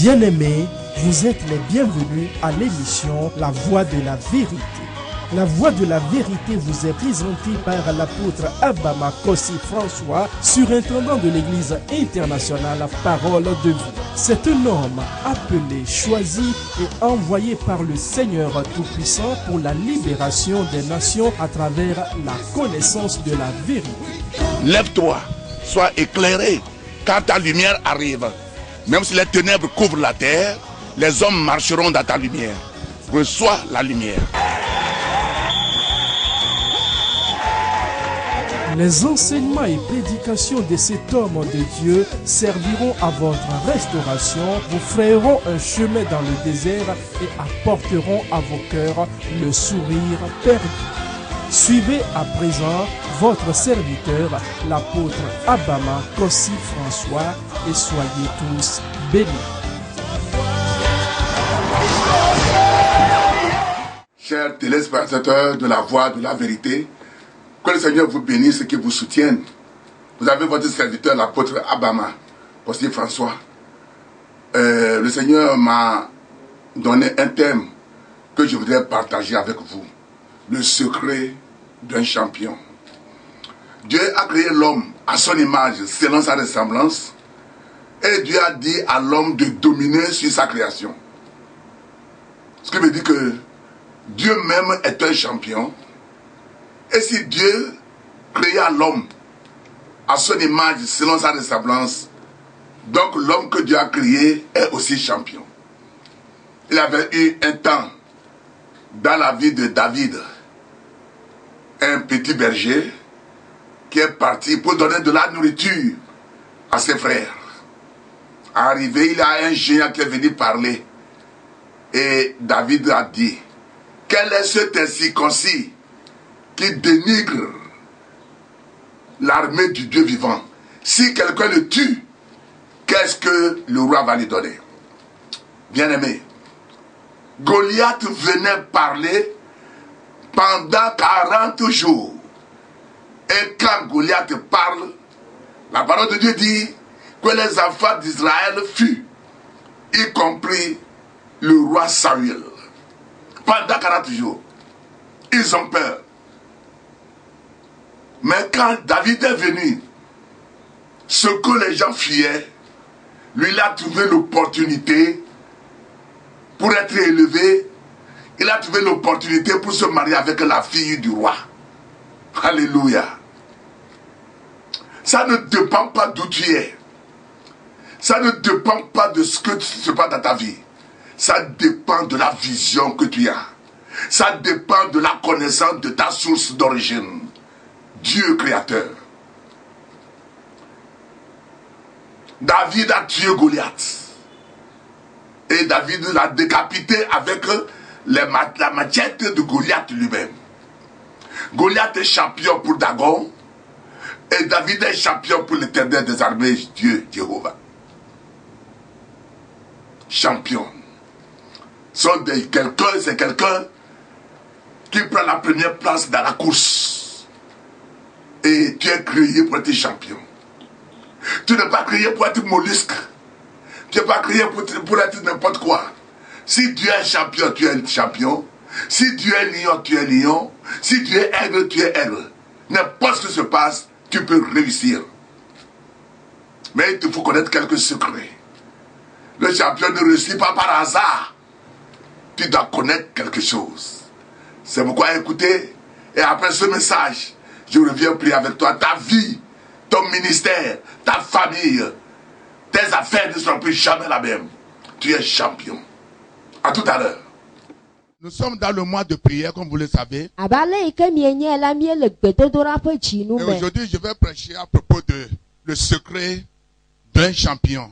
Bien-aimés, vous êtes les bienvenus à l'émission La Voix de la Vérité. La Voix de la Vérité vous est présentée par l'apôtre Abama Kossi François, surintendant de l'Église internationale Parole de Vie. C'est un homme appelé, choisi et envoyé par le Seigneur Tout-Puissant pour la libération des nations à travers la connaissance de la vérité. Lève-toi, sois éclairé quand ta lumière arrive. Même si les ténèbres couvrent la terre, les hommes marcheront dans ta lumière. Reçois la lumière. Les enseignements et prédications de cet homme de Dieu serviront à votre restauration, vous frayeront un chemin dans le désert et apporteront à vos cœurs le sourire perdu. Suivez à présent votre serviteur, l'apôtre Abama Kossi François, et soyez tous bénis. Chers téléspectateurs de la Voix de la Vérité, que le Seigneur vous bénisse et qu'il vous soutienne. Vous avez votre serviteur, l'apôtre Abama Kossi François. Le Seigneur m'a donné un thème que je voudrais partager avec vous. Le secret d'un champion. Dieu a créé l'homme à son image, selon sa ressemblance. Et Dieu a dit à l'homme de dominer sur sa création. Ce qui veut dire que Dieu même est un champion. Et si Dieu créa l'homme à son image, selon sa ressemblance, donc l'homme que Dieu a créé est aussi champion. Il avait eu un temps dans la vie de David, un petit berger qui est parti pour donner de la nourriture à ses frères. Arrivé, il y a un géant qui est venu parler. Et David a dit, quel est cet incirconcis qui dénigre l'armée du Dieu vivant? Si quelqu'un le tue, qu'est-ce que le roi va lui donner? Bien-aimé, Goliath venait parler pendant 40 jours. Et quand Goliath parle, la parole de Dieu dit que les enfants d'Israël fuient, y compris le roi Samuel. Pendant 40 jours, ils ont peur. Mais quand David est venu, ce que les gens fuyaient, lui il a trouvé l'opportunité pour être élevé. Il a trouvé l'opportunité pour se marier avec la fille du roi. Alléluia. Ça ne dépend pas d'où tu es. Ça ne dépend pas de ce que se passe dans ta vie. Ça dépend de la vision que tu as. Ça dépend de la connaissance de ta source d'origine. Dieu créateur. David a tué Goliath. Et David l'a décapité avec la machette de Goliath lui-même. Goliath est champion pour Dagon. Et David est champion pour l'Éternel des armées, Dieu, Jéhovah. Champion. C'est quelqu'un qui prend la première place dans la course. Et tu es créé pour être champion. Tu n'es pas créé pour être mollusque. Tu n'es pas créé pour être n'importe quoi. Si Dieu est champion, tu es champion. Si Dieu est lion, tu es lion. Si Dieu est aigle, tu es aigle. N'importe ce qui se passe, tu peux réussir. Mais il te faut connaître quelques secrets. Le champion ne réussit pas par hasard. Tu dois connaître quelque chose. C'est pourquoi écoutez, et après ce message, je reviens prier avec toi. Ta vie, ton ministère, ta famille, tes affaires ne seront plus jamais la même. Tu es champion. À tout à l'heure. Nous sommes dans le mois de prière, comme vous le savez. Et aujourd'hui, je vais prêcher à propos de le secret d'un champion.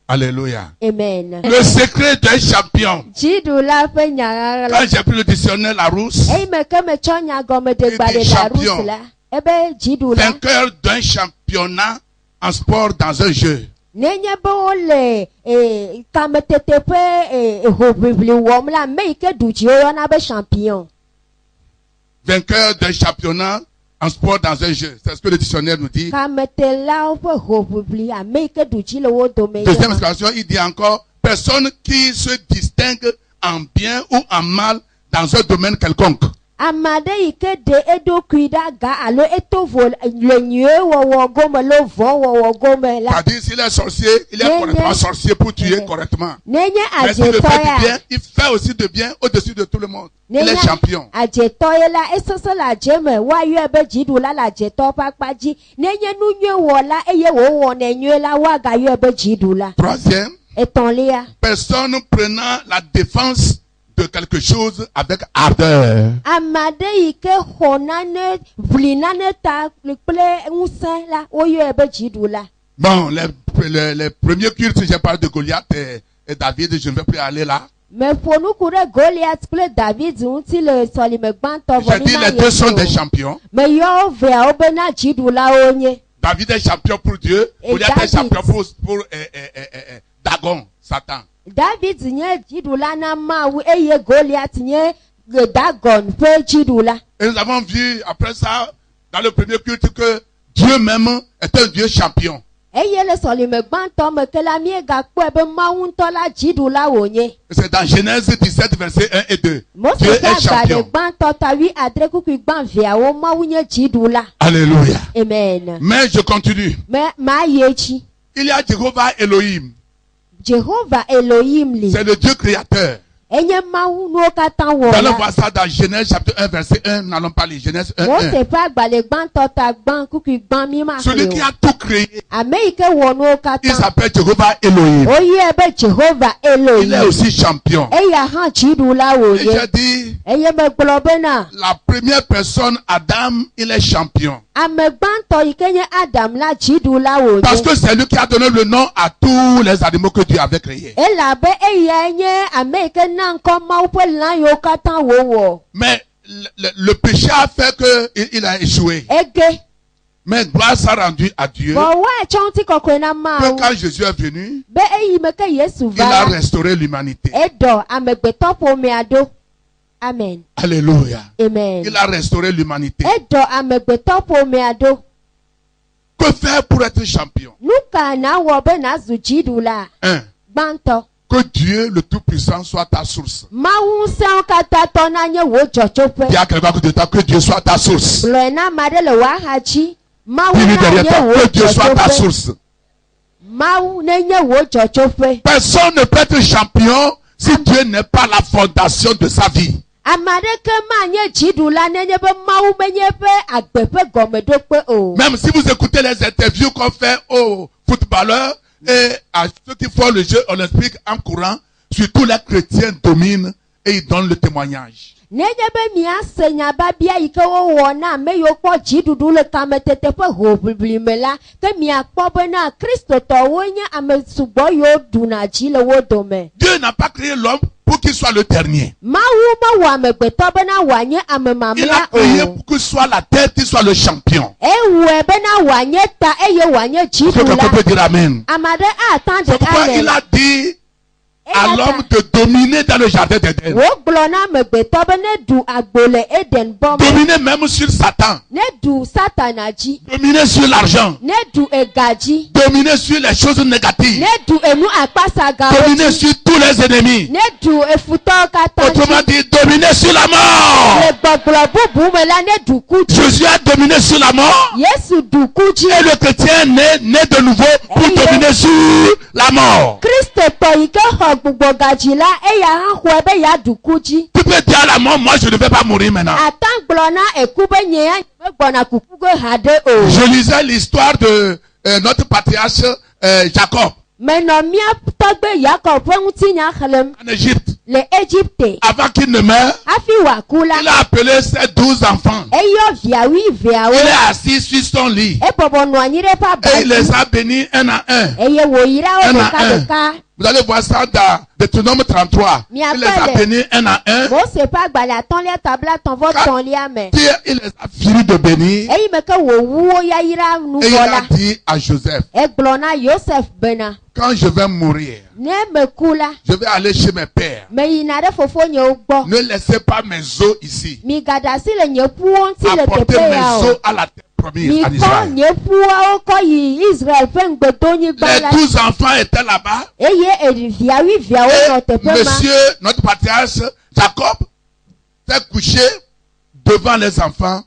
Alléluia. Amen. Le secret d'un champion. Quand j'ai pris le dictionnaire Larousse, il dit champion. Vainqueur d'un championnat en sport dans un jeu. Vainqueur d'un championnat en sport dans un jeu. C'est ce que le dictionnaire nous dit. Deuxième explication, il dit encore, personne qui se distingue en bien ou en mal dans un domaine quelconque. C'est-à-dire s'il est sorcier, il est correctement sorcier pour tuer correctement. Mais s'il le fait du bien, il fait aussi de bien au-dessus de tout le monde. Il est champion. Troisième, personne prenant la défense de quelque chose avec ardeur. Bon, les premiers cultes, j'ai parlé de Goliath et David, je ne vais plus aller là. J'ai dit les deux sont des champions. David est champion pour Dieu, Goliath est champion pour Dagon, Satan. David jidulana mawu eye Goliath nye Dagon fe jidula. Et nous avons vu après ça dans le premier culte que Dieu même est un Dieu champion. Eye le solime gbanto me ke la mie ga po ebe mawu nto la jidula wonye. C'est dans Genèse 17 verset 1 et 2. Dieu est champion. Alléluia. Amen. Mais je continue. Il y a Jéhovah Elohim. Jéhovah Elohim li. C'est le Dieu créateur. Nous allons voir ça dans Genèse chapitre 1 verset 1. Nous n'allons pas lire Genèse 1. Celui qui a tout créé, il s'appelle Jéhovah Elohim. Il est aussi champion. Et j'ai dit, la première personne, Adam, il est champion. Parce que c'est lui qui a donné le nom à tous les animaux que Dieu avait créés. Mais le péché a fait qu'il a échoué. Mais gloire s'est rendue à Dieu. Que quand Jésus est venu, il a restauré l'humanité. Amen. Alléluia. Amen. Il a restauré l'humanité. Que faire pour être champion? 1. Que Dieu le Tout-Puissant soit ta source. Dis à quelqu'un de toi que Dieu soit ta source. Dis-lui derrière toi que Dieu soit ta source. Personne ne peut être champion si Dieu n'est pas la fondation de sa vie. Même si vous écoutez les interviews qu'on fait aux footballeurs et à ceux qui font le jeu olympique en courant, surtout les chrétiens dominent et ils donnent le témoignage. Dieu n'a pas créé l'homme pour qu'il soit le dernier. Il a créé pour qu'il soit la tête, qu'il soit le champion. Est-ce que quelqu'un peut dire amen? C'est pourquoi il a dit à l'homme de dominer dans le jardin d'Éden. Dominer même sur Satan. Dominer sur l'argent. Dominer sur les choses négatives. Dominer sur tous les ennemis. Autrement dit, dominer sur la mort. Jésus a dominé sur la mort. Et le chrétien né de nouveau pour dominer sur la mort. Tu peux dire à la mort, moi je ne vais pas mourir maintenant. Je lisais l'histoire de notre patriarche Jacob. En Égypte. Avant qu'il ne meure, il a appelé ses 12 enfants. Il est assis sur son lit. Et il les a bénis un à un. Vous allez voir ça dans Deutéronome 33. Il les a bénis un à un. Il les a fini de bénir. Et il a dit à Joseph, quand je vais mourir, Ne me ku la, je vais aller chez mes pères. me yina ɖe fofo nyewo gbɔ. Ne laissez pas mes os ici. Mi gaɖasi le nye ƒuwo ŋuti le Apportez teƒe mes ya os o. à la terre promise Mi en kɔ Israël. nye ƒuawo kɔ yi Israel ƒe ŋgbedonyigba Les la. 12 enfants étaient là-bas. Eye viawo viawo nɔ Et teƒe ma. monsieur, notre patriarche, Jacob, s'est couché devant les enfants.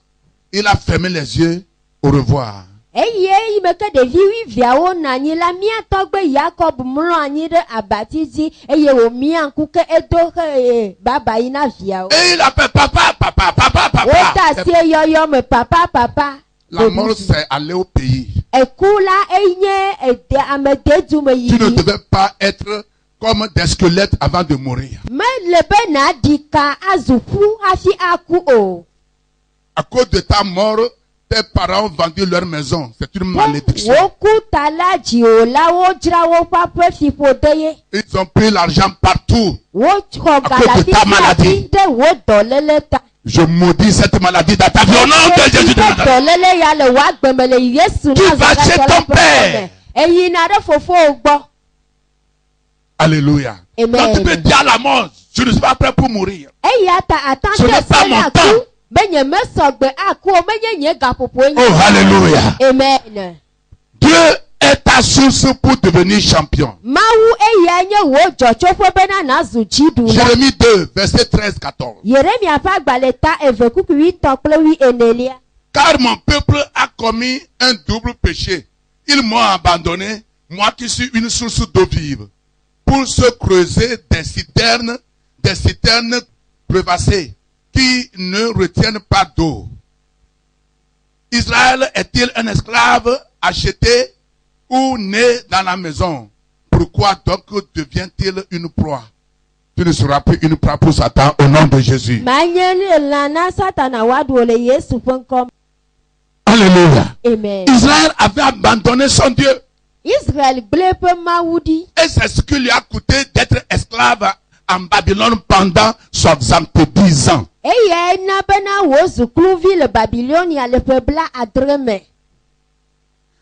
Il a fermé les yeux. Au revoir. Eye yi me ke ɖevi viawo nɔ anyi la, mía tɔgbe Yakob mlɔ anyi ɖe abati dzi eye wòmia ŋku ke edo xe baba yi na viawo. Et il appelle papa, papa, papa, Wota papa. asi eyɔyɔ me papa papa. La mort s'est allée au pays. Eku la enye amededu me Tu ne yiyi. devais pas être comme des squelettes avant de mourir. Mele be naɖi ka azu ƒu hafi aku o. À cause de ta mort, tes parents ont vendu leur maison. C'est une malédiction. Woku ta la dziwolawo dzra woƒe aƒe fiƒode ye. Ils ont pris l'argent partout. Woxɔ cause de galafi ta maladie. ɖe wo dɔléle ta. Je maudis cette maladie dans ta vie au nom de Jésus de Nazareth. Dɔléle ya le woagbeme le Yesu Tu vas chez ton père. Eyina ɖe fofowò gbɔ. Alléluia. Amen. Donc tu peux dire à la mort, je ne suis pas prêt pour mourir. Eya ta Ce n'est pas atante mon se temps. aku be nye mesɔgbe aku o menye nye gaƒoƒo nye. Oh, alléluia. Amen. Dieu est ta source pour devenir champion. Mawu eya nye wo dzɔtsoƒe bena nazu dziɖula. Jérémie 2, verset 13-14. Yeremia ƒe agbalẽta 2:8 kple 8. Car mon peuple a commis un double péché. Ils m'ont abandonné, moi qui suis une source d'eau vive, pour se creuser des citernes crevassées qui ne retiennent pas d'eau. Israël est-il un esclave acheté ou né dans la maison? Pourquoi donc devient-il une proie? Tu ne seras plus une proie pour Satan au nom de Jésus. Manye la na Satana waɖu le Yesu ƒe ŋkɔ me. Alléluia. Amen. Israël avait abandonné son Dieu. Israël gblẽ eƒe Mawu ɖi. Et c'est ce qui lui a coûté d'être esclave en Babylone pendant 70 ans. Eya na bena wòzu kluvi le Babilonia le ƒe 70 me.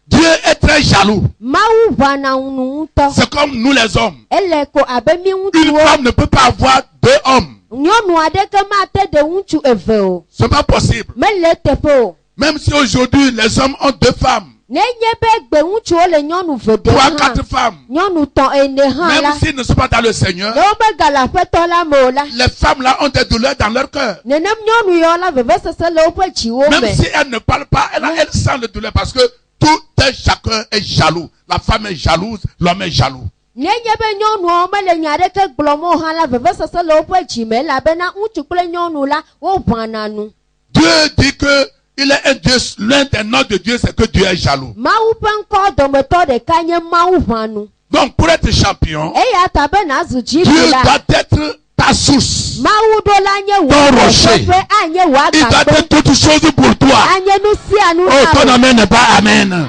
Dieu est très jaloux. Mawu ʋãna ŋu ŋutɔ. C'est comme nous les hommes. Ele ko abe mi Une ŋutsuwo. femme ne peut pas avoir deux hommes. Nyɔnu aɖeke mate ɖe ŋutsu eve o. Ce n'est pas possible. Mele teƒe o. Même si aujourd'hui les hommes ont deux femmes, Nenye be gbe ŋutsuwo le nyɔnu veɖe trois, hã. quatre femmes, Nyɔnu tɔ̃ ene hã même la. s'ils ne sont pas dans le Seigneur, Ne womegale aƒetɔ la me o la. les femmes là ont des douleurs dans leur cœur. Nenem nyɔnu yawo la vevesese le woƒe dziwo Même me. si elles ne parlent pas, elles sentent le douleur parce que tout un chacun est jaloux. La femme est jalouse, l'homme est jaloux. Nenye be nyɔnuawo mele nya aɖeke gblɔm o hã la vevesese le woƒe dzi me elabena ŋutsu kple nyɔnu la woʋãna nu. Dieu dit que il est un Dieu, l'un des noms de Dieu, c'est que Dieu est jaloux. Mawu ƒe ŋkɔ dometɔ ɖeka nye Mawu ʋãnu. Donc pour être champion, Eya ta be nazu Dieu dziɖula. doit être ta source. Mawu ɖo la nye Ton wò rocher. teƒe anye wò Il doit agakpe. être toute chose pour toi. Anye nu sia nu Oh, ton na wò. amen n'est pas amen.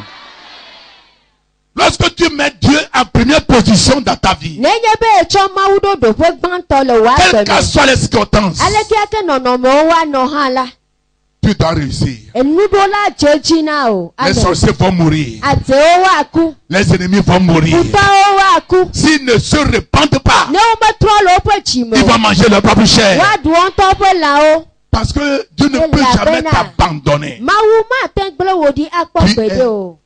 Lorsque tu mets Dieu en première position dans ta vie, Nenye be etsɔ Mawu ɖo ɖoƒe gbãtɔ le wò quelles agbe qu'en me. soient les circonstances, Aleke nɔnɔmewo woanɔ hã la. tu dois réussir. Enuɖola dze dzi na o. Les Amen. sorciers vont mourir. Adewo woaku. Les ennemis vont mourir. Futɔwo woaku. S'ils ne se répandent pas, Ne wometrɔ le woƒe dzi me ils o. vont manger leur propre chair. Woaɖu wo ŋutɔ ƒe lãwo. Parce que Dieu ne peut jamais t'abandonner. Mawu mate gblẽ wò ɖi akpɔ Puis gbeɖe o.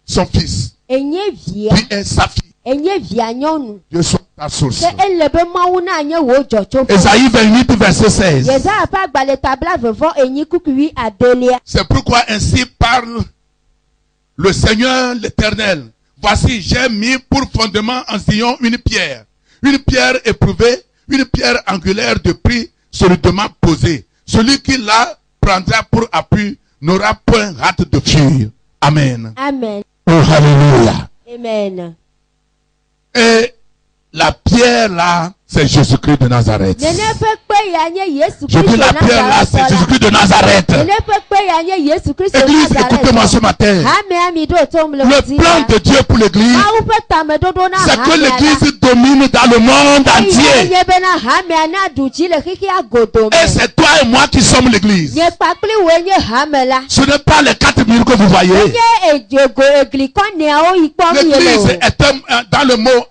Son fils, Enye via. puis est sa fille. Enye via nyɔnu. Dieu soit ta source. Ke ele be Mawu na nye wò dzɔtsoƒe. Ésaïe 28, verset 16. Yesaya ƒe agbalẽta 28:8. C'est pourquoi ainsi parle le Seigneur l'Éternel. Voici, j'ai mis pour fondement en Sion une pierre éprouvée, une pierre angulaire de prix solidement posée. Celui qui la prendra pour appui n'aura point hâte de fuir. Amen. Amen. Oh, alléluia. Amen. Et la pierre là, c'est Jésus-Christ de Nazareth. Nene pe kpe ya nye Yesu Je dis Kristo la pierre là, c'est Nazareth. Jésus-Christ de Nazareth. Nene pe kpe ya nye Yesu Kristo Église, Nazareth. écoutez-moi ce matin. Hame ami do tom le Le plan de Dieu pour l'église, Mawu pe tame dodo na c'est que hame l'église domine dans le monde entier. Ye be na hame ana duji le kiki agodo Et me. c'est toi et moi qui sommes l'église. Nye kpakpli we nye hame la. Ce n'est pas les 4 murs que vous voyez. Nye ejego egli kon ne o ikpom L'église yelo. est dans le mot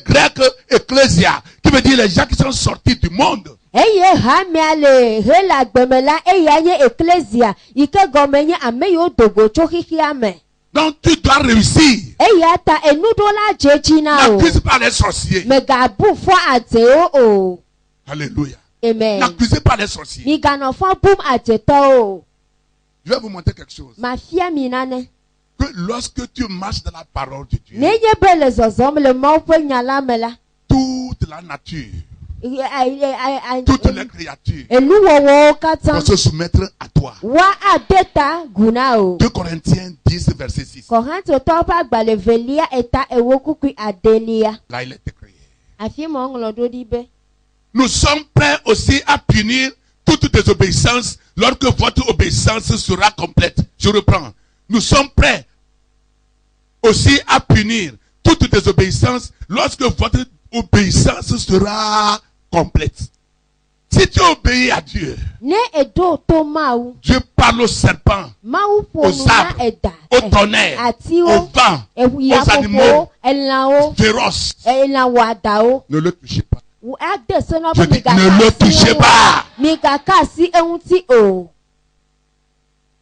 grec ecclésia, qui veut dire les gens qui sont sortis du monde. Eye hame ale he la gbemela eye nye ecclesia ike gome nye ame yo dogo tso kiki ame. Donc tu dois réussir. Eye ata enudo la jeji na o. N'accuse pas les sorciers. Megabu fo ate o. Alléluia. Amen. N'accusez pas les sorciers. Mi gano fo boom ate to o. Je vais vous montrer quelque chose. Ma fia mi nane. Que lorsque tu marches dans la parole de Dieu, Nenye be le zozom le mo pe nyala me la. toute la nature, toutes les créatures Elu wowo vont katan. se soumettre à toi. Wa adeta guna o. 2 Corinthiens 10, verset 6. Korinto to pa gbale velia eta ewo kuku adelia. Là, il est écrit. Afi mo nglodo di be. Nous sommes prêts aussi à punir toute désobéissance lorsque votre obéissance sera complète. Je reprends. Nous sommes prêts aussi à punir toute désobéissance lorsque votre obéissance sera complète. Si tu obéis à Dieu, Ne edo to mawu. Dieu parle au serpent, Mawu aux ponu na arbres, eda. au tonnerre, Ati au o. vent, Ewu aux animaux popo. Elan o. féroces. Elan wada o. Ne le touchez pas. Ou ade sono Je dis, ne le touchez pas. Mi kaka si ehunti o.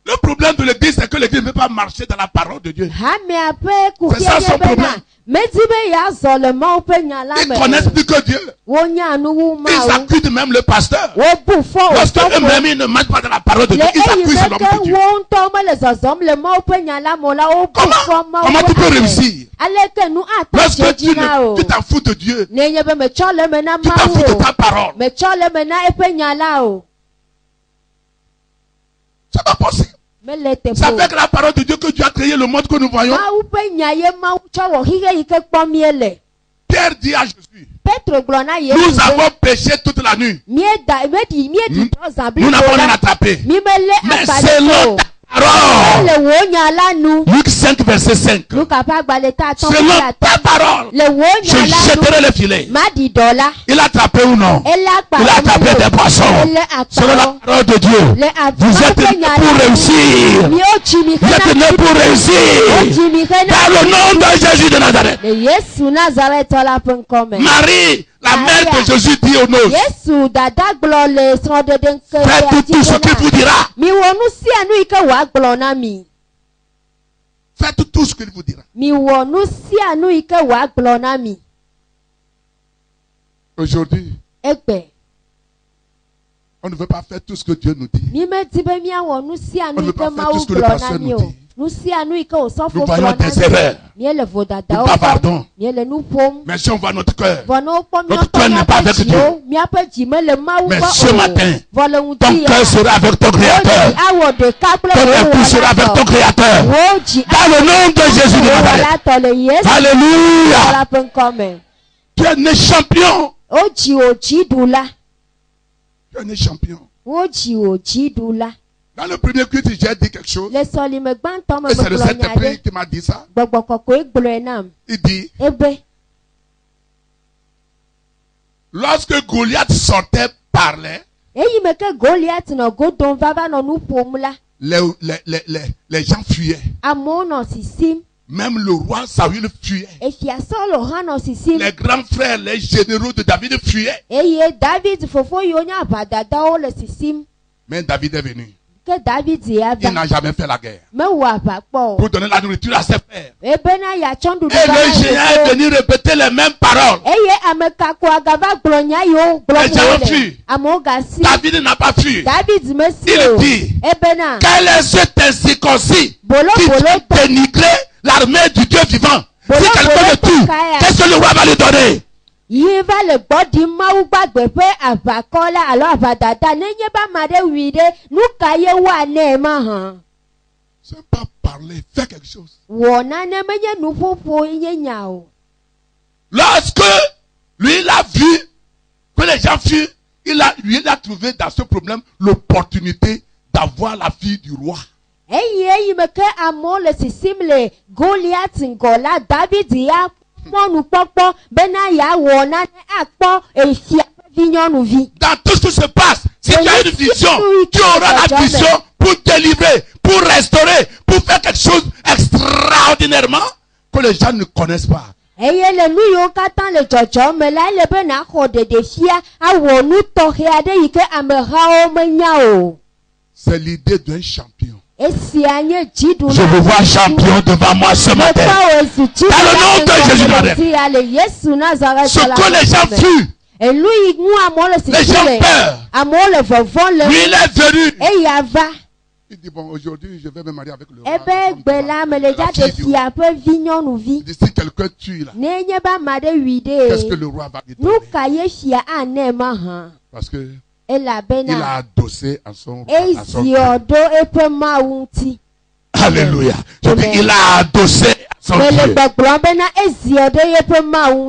Le problème de l'église, c'est que l'église ne veut pas marcher dans la parole de Dieu. Hame ape ku C'est ça son problème. Mezibe ya zo le mo pe nyala Ils me. connaissent plus que Dieu. Wo nya nu wu Ils mawu. accusent même le pasteur. Wo bu fo o Lorsque sofo. eux-mêmes ne marchent pas dans la parole de Dieu, Le ils eyi accusent l'homme de meke Dieu. wo nto me le zozom le mo pe nyala mo la o bu fo mo. Comment tu peux réussir? Aleke nu ata Lorsque tu jina o. t'en fous de Dieu, Nenye be me chole me na tu t'en fous de mawu. ta parole. Me chole me na epe nyala o. C'est pas possible. Me le te C'est po. avec la parole de Dieu que Dieu a créé le monde que nous voyons. Mawu pe nyaye mawu chowo hige ike kpomiele. Pierre dit à Jésus, Petro gblɔ na Yesu nous be, avons péché toute la nuit. miedi dɔ zã Nous n'avons rien la attrapé. mi mele Mais agbalẽ selon o ta parole, le wo nya la nu Luc 5, verset 5. Luka ƒe agbalẽ ta atɔ Selon kple ta ata parole, le wo je nya la jetterai nu le filet. ma ɖi dɔ la Il a attrapé ou non? ele Il a attrapé des poissons. ele Selon la akpawo parole de Dieu, le vous êtes ƒe nés nya pour la réussir. mi o tsi mi Vous êtes xe na nés pour o réussir. tsi mi xe Dans le na nom de Jésus de Nazareth. le Yesu Nazaretɔ la ƒe ŋkɔ me Marie, la mère Maria. de Jésus, dit aux noces, Yesu dada gblɔ le srɔ̃ɖeɖe faites tout ce qu'il vous ŋkeke dira. mi wɔ nu sia nu yi ke wòagblɔ na mi. Faites tout ce qu'il vous dira. Mi wɔ nu sia nu yi ke wòagblɔ na mi. Aujourd'hui, Egbe. on ne veut pas faire tout ce que Dieu nous dit. Mi medi be miawɔ nu sia On nu ne yi veut ke pas faire Mawu tout ce que le gblɔ na pasteur mi nous o. dit. Nu sia nu yi ke wòsɔfo Nous gblɔ voyons na des mi. erreurs. Miele vodadawo Nous bavardons. Miele nu ƒom. Mais si on voit notre cœur, Vɔ ne wokpɔ Notre cœur n'est pas avec miaƒe dziwo, miaƒe dzi mele Mawu mais gbɔ ce matin, Vɔ le ton ŋuti cœur sera avec ton Créateur. awɔ ɖeka kple Ton époux sera avec ton Créateur. Wo dzi Dans le nom de Jésus de Nazareth. awɔ le Yesu Alléluia. la ƒe ŋkɔ me. Tu es né champion. Wo dzi wò dziɖula. Tu es né champion. Wo dzi wò dziɖula. Dans le premier culte, j'ai dit quelque chose. Le sɔlime gbãtɔ me Et c'est le megblɔ nya Saint-Esprit ɖe. qui m'a dit ça. Gbɔgbɔ kɔkɔe gblɔe nam. Il dit, Ebe lorsque Goliath sortait, parlait, eyi me ke Goliath nɔ godom vava nɔ nu ƒom la, les gens fuyaient. amewo nɔ sisim. Même le roi Saül fuyait. Efia Sɔlɔ hã nɔ sisim. Les grands frères, les généraux de David fuyaient. Eye David fofo yiwo nye aʋadadawo le sisim. Mais David est venu. Ke David ya Il va. n'a jamais fait la guerre. Mewɔ aʋa kpɔ o. Pour donner la nourriture à ses frères. Ebena yeatsɔ nuɖuɖu Et va le na géant est yewo. venu répéter les mêmes paroles. Eye ame kakoa gava gblɔ nya yiwo Les gblɔm gens wole. fuient. Amewo gasi. David n'a pas fui. David mesi Il o. dit, Ebena quel est cet incirconcis bolo qui bolo tɔ. dénigrait l'armée du Dieu vivant? Si quelqu'un le tue, qu'est-ce que le roi va lui donner? Yi va le gbɔ ɖim Mawu gbagbe ƒe aʋakɔ la alo aʋadada nenye be ame aɖe wui ɖe nu ka ye woanɛ mahã. C'est pas parler, fais quelque chose. Wɔ nane menye nuƒoƒo ye nya o. Lorsque lui il a vu gens fuient, il a trouvé dans ce problème l'opportunité d'avoir la fille du roi. Eyi me ke amo le sisim le Goliath ngola David ya monu popo bena ya wona akpo efia vinyonu. Dans tout ce qui se passe, si tu as une vision, tu auras la vision pour délivrer, pour restaurer, pour faire quelque chose extraordinairement que les gens ne connaissent pas. Eye le nu yo katan le jojo me la le be na kho de defia awo nu tohe ade yike amehao menya o. C'est l'idée d'un champion. Je vous vois champion devant moi ce matin. Dans le nom de Jésus de Nazareth. Ce que les gens fuient. Les gens peur. Lui, il est venu. Il dit, bon, aujourd'hui, je vais me marier avec le roi. Il dit, si quelqu'un tue là, qu'est-ce que le roi va lui donner? Parce que il a adossé à son Alléluia. Je dis, il a adossé à son Dieu.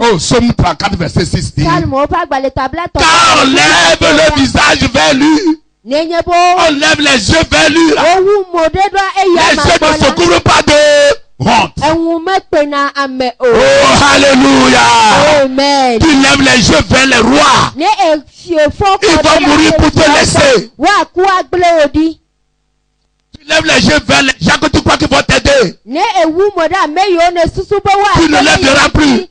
Oh, Somme 34, verset 6 dit, car on lève le visage vers lui. On lève les yeux vers lui. Les yeux ne se couvrent pas de honte. Oh, alléluia. Amen. Tu lèves les yeux vers les rois. Il va mourir pour te laisser. Tu lèves les yeux vers les gens que tu crois qu'ils vont t'aider. Tu ne lèveras plus.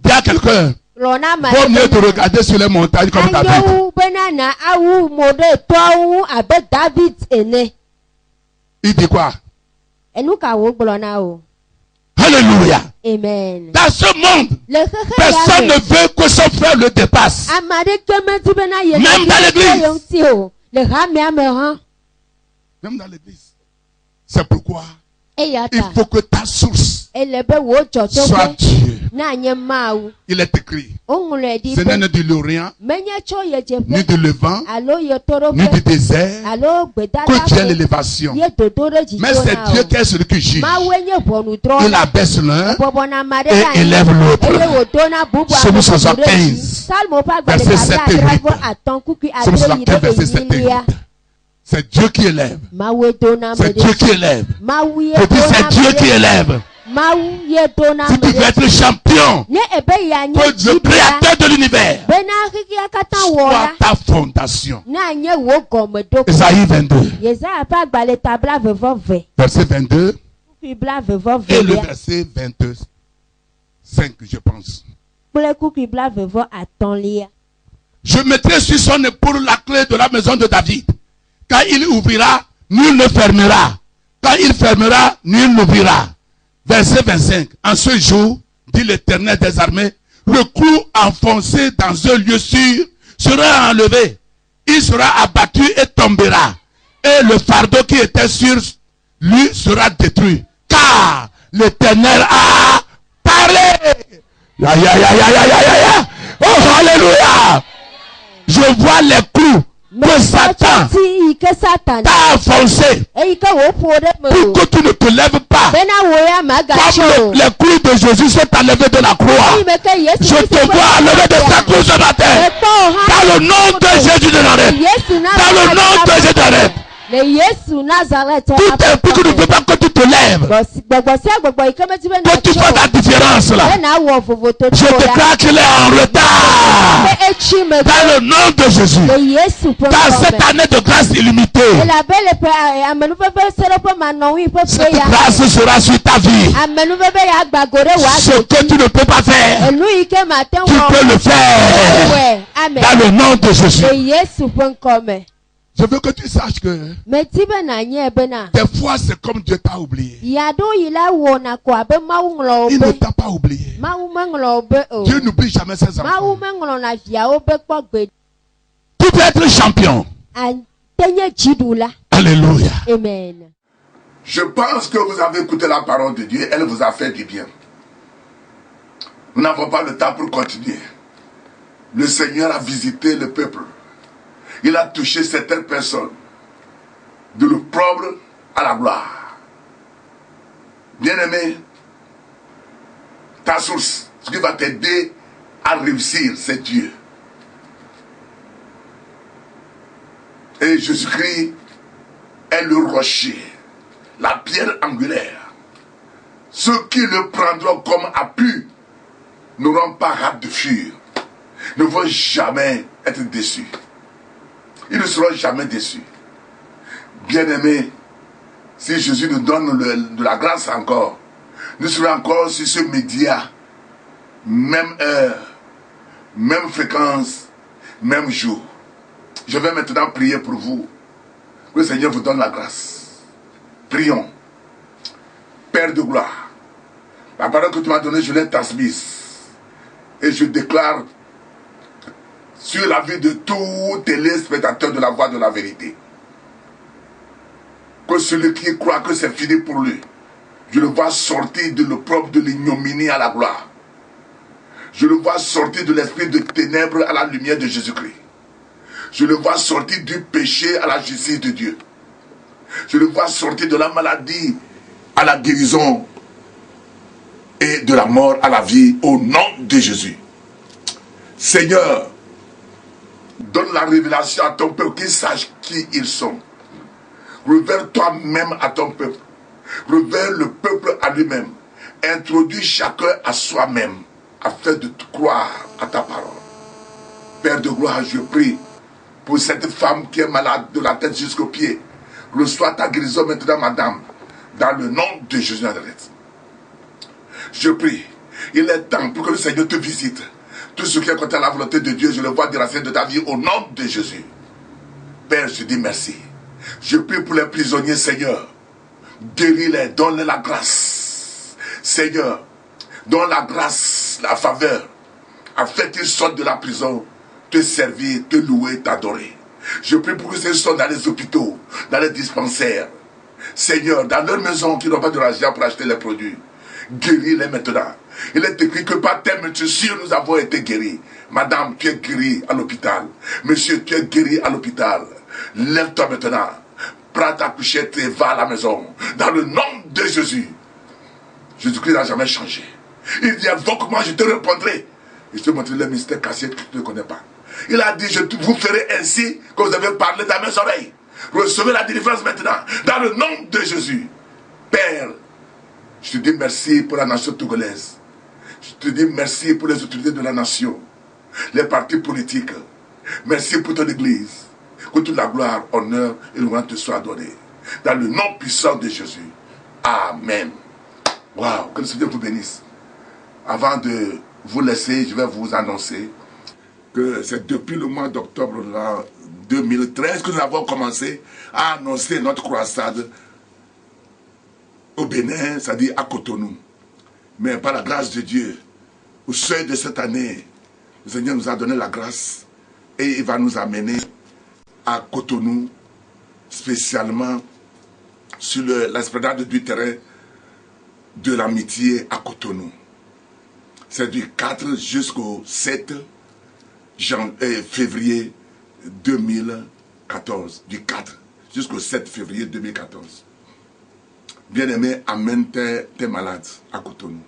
Dis à quelqu'un, vaut mieux te regarder sur les montagnes comme David. Il dit quoi? Alléluia. Amen. Dans ce monde, personne ne veut que son frère le dépasse. Même dans l'église. Même dans l'église. C'est pourquoi il faut que ta source soit Dieu. Il est écrit. Ce n'est ni de l'Orient, ni de Levant, ni du désert, que Dieu est l'élévation. Mais c'est Dieu qui est celui qui juge. Il abaisse l'un et élève l'autre. Psaume 75, verset 7 et 8. Psaume 75, verset 7 et 8. C'est Dieu qui élève. C'est Dieu qui élève. Je dis c'est Dieu qui élève. Si tu veux être champion, que le créateur de l'univers soit ta fondation. Esaïe 22. Verset 22. Et le verset 25, je pense. Je mettrai sur son épaule la clé de la maison de David. Quand il ouvrira, nul ne fermera. Quand il fermera, nul n'ouvrira. Verset 25. En ce jour, dit l'Éternel des armées, le clou enfoncé dans un lieu sûr sera enlevé. Il sera abattu et tombera. Et le fardeau qui était sur lui sera détruit. Car l'Éternel a parlé. Oh, alléluia. Je vois les clous que Satan t'a enfoncé pour que tu ne te lèves pas. Comme les clous de Jésus sont enlevés de la croix. Je te vois enlever de ta croix ce matin. Dans le nom de Jésus de Nazareth. Dans le nom de Jésus de Nazareth. Tout est pour que tu ne peux pas que tu te lèves. Que tu fasses la différence là. Je déclare qu'il est en retard. Dans le nom de Jésus. Dans cette année de grâce illimitée. Cette grâce sera sur ta vie. Ce que tu ne peux pas faire, tu peux le faire. Dans le nom de Jésus. Je veux que tu saches que des fois c'est comme Dieu t'a oublié. Il ne t'a pas oublié. Dieu n'oublie jamais ses enfants. Tu peux être champion. Alléluia. Amen. Je pense que vous avez écouté la parole de Dieu. Elle vous a fait du bien. Nous n'avons pas le temps pour continuer. Le Seigneur a visité le peuple. Il a touché certaines personnes, de l'opprobre à la gloire. Bien-aimé, ta source, ce qui va t'aider à réussir, c'est Dieu. Et Jésus-Christ est le rocher, la pierre angulaire. Ceux qui le prendront comme appui n'auront pas hâte de fuir, ne vont jamais être déçus. Ils ne seront jamais déçus. Bien-aimés, si Jésus nous donne de la grâce encore, nous serons encore sur ce média, même heure, même fréquence, même jour. Je vais maintenant prier pour vous. Que le Seigneur vous donne la grâce. Prions. Père de gloire, la parole que tu m'as donnée, je l'ai transmise. Et je déclare sur la vie de tous les spectateurs de la voix de la vérité, que celui qui croit que c'est fini pour lui, je le vois sortir de l'opprobre, de l'ignominie à la gloire. Je le vois sortir de l'esprit de ténèbres à la lumière de Jésus-Christ. Je le vois sortir du péché à la justice de Dieu. Je le vois sortir de la maladie à la guérison et de la mort à la vie au nom de Jésus. Seigneur, donne la révélation à ton peuple, qu'ils sachent qui ils sont. Révèle toi-même à ton peuple. Révèle le peuple à lui-même. Introduis chacun à soi-même afin de croire à ta parole. Père de gloire, je prie pour cette femme qui est malade de la tête jusqu'aux pieds. Reçois ta guérison maintenant, madame, dans le nom de Jésus de Nazareth. Je prie, il est temps pour que le Seigneur te visite. Tout ce qui est contre la volonté de Dieu, je le vois déraciner de ta vie au nom de Jésus. Père, je dis merci. Je prie pour les prisonniers, Seigneur. Guéris-les, donne-les la grâce. Seigneur, donne la grâce, la faveur, afin qu'ils sortent de la prison, te servir, te louer, t'adorer. Je prie pour qu'ils sortent dans les hôpitaux, dans les dispensaires. Seigneur, dans leur maison, qui n'ont pas de l'argent pour acheter les produits. Guéris-les maintenant. Il est écrit que par tes meurtrissures nous avons été guéris. Madame, tu es guérie à l'hôpital. Monsieur, tu es guéri à l'hôpital. Lève-toi maintenant. Prends ta couchette et va à la maison. Dans le nom de Jésus. Jésus-Christ n'a jamais changé. Il dit, invoque-moi, je te répondrai. Et je te montrerai le mystère caché que tu ne connais pas. Il a dit, je vous ferai ainsi que vous avez parlé dans mes oreilles. Recevez la délivrance maintenant. Dans le nom de Jésus. Père, je te dis merci pour la nation togolaise. Je te dis merci pour les autorités de la nation, les partis politiques. Merci pour ton église. Que toute la gloire, honneur et louange te soient donnés. Dans le nom puissant de Jésus. Amen. Waouh, que le Seigneur vous bénisse. Avant de vous laisser, je vais vous annoncer que c'est depuis le mois d'octobre 2013 que nous avons commencé à annoncer notre croisade au Bénin, c'est-à-dire à Cotonou. Mais par la grâce de Dieu, au seuil de cette année, le Seigneur nous a donné la grâce et il va nous amener à Cotonou, spécialement sur l'esplanade du terrain de l'amitié à Cotonou. C'est du 4 jusqu'au 7 février 2014. Du 4 jusqu'au 7 février 2014. Bien-aimé, amène tes malades à Cotonou.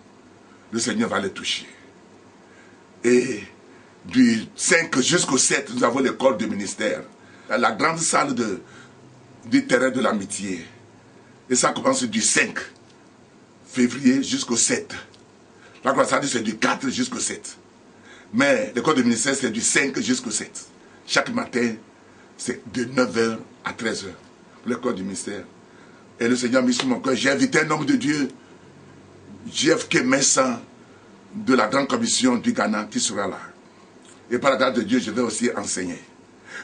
Le Seigneur va les toucher. Et du 5 jusqu'au 7, nous avons l'école de ministère. La grande salle du terrain de l'amitié. Et ça commence du 5 février jusqu'au 7. La croisade, c'est du 4 jusqu'au 7. Mais l'école de ministère, c'est du 5 jusqu'au 7. Chaque matin, c'est de 9h à 13h. Pour l'école du ministère. Et le Seigneur a mis sur mon cœur. J'ai invité un homme de Dieu, JFK Messa, de la grande commission du Ghana, qui sera là. Et par la grâce de Dieu, je vais aussi enseigner.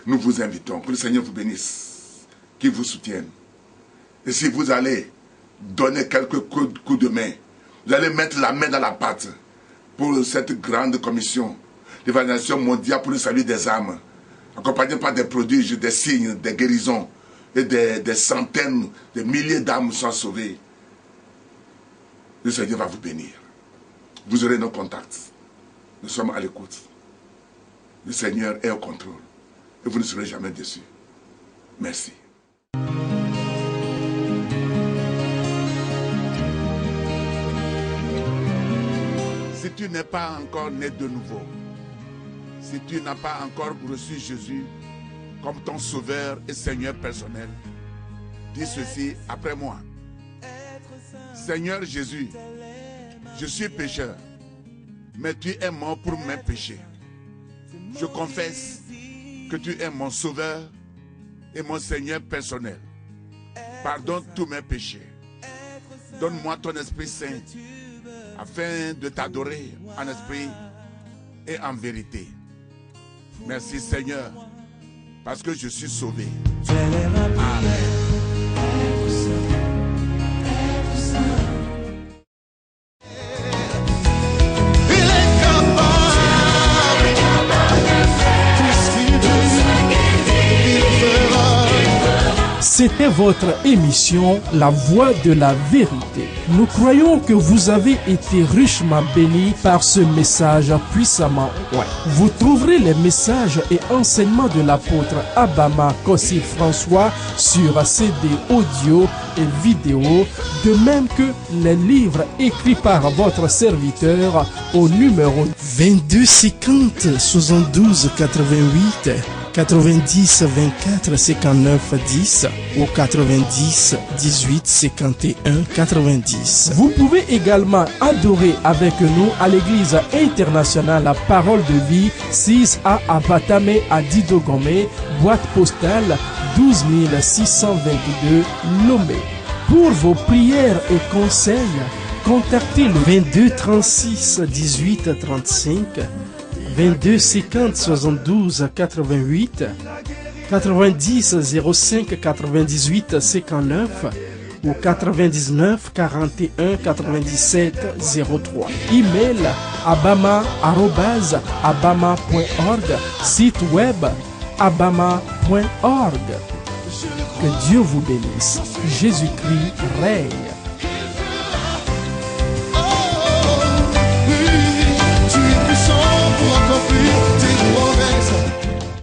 Nous vous invitons, que le Seigneur vous bénisse, qu'il vous soutienne. Et si vous allez donner quelques coups de main, vous allez mettre la main dans la pâte pour cette grande commission d'évangélisation mondiale pour le salut des âmes, accompagnée par des prodiges, des signes, des guérisons, et des centaines, des milliers d'âmes sont sauvées. Le Seigneur va vous bénir. Vous aurez nos contacts. Nous sommes à l'écoute. Le Seigneur est au contrôle. Et vous ne serez jamais déçus. Merci. Si tu n'es pas encore né de nouveau, si tu n'as pas encore reçu Jésus comme ton sauveur et Seigneur personnel, dis ceci après moi. Seigneur Jésus, je suis pécheur, mais tu es mort pour mes péchés. Je confesse que tu es mon sauveur et mon Seigneur personnel. Pardonne tous mes péchés. Donne-moi ton Esprit Saint afin de t'adorer en esprit et en vérité. Merci Seigneur, parce que je suis sauvé. Amen. C'était votre émission La Voix de la Vérité. Nous croyons que vous avez été richement bénis par ce message puissamment oint. Vous trouverez les messages et enseignements de l'apôtre Abama Kossi François sur CD audio et vidéo, de même que les livres écrits par votre serviteur au numéro 22 50 72 88 90 24 59 10 ou 90 18 51 90. Vous pouvez également adorer avec nous à l'église internationale Parole de Vie 6A à Batame à Didogomé, boîte postale 12 622 Lomé. Pour vos prières et conseils, contactez le 22 36 18 35 22 50 72 88 90 05 98 59 ou 99 41 97 03. Email abama@abama.org, site web abama.org. Que Dieu vous bénisse. Jésus-Christ règne.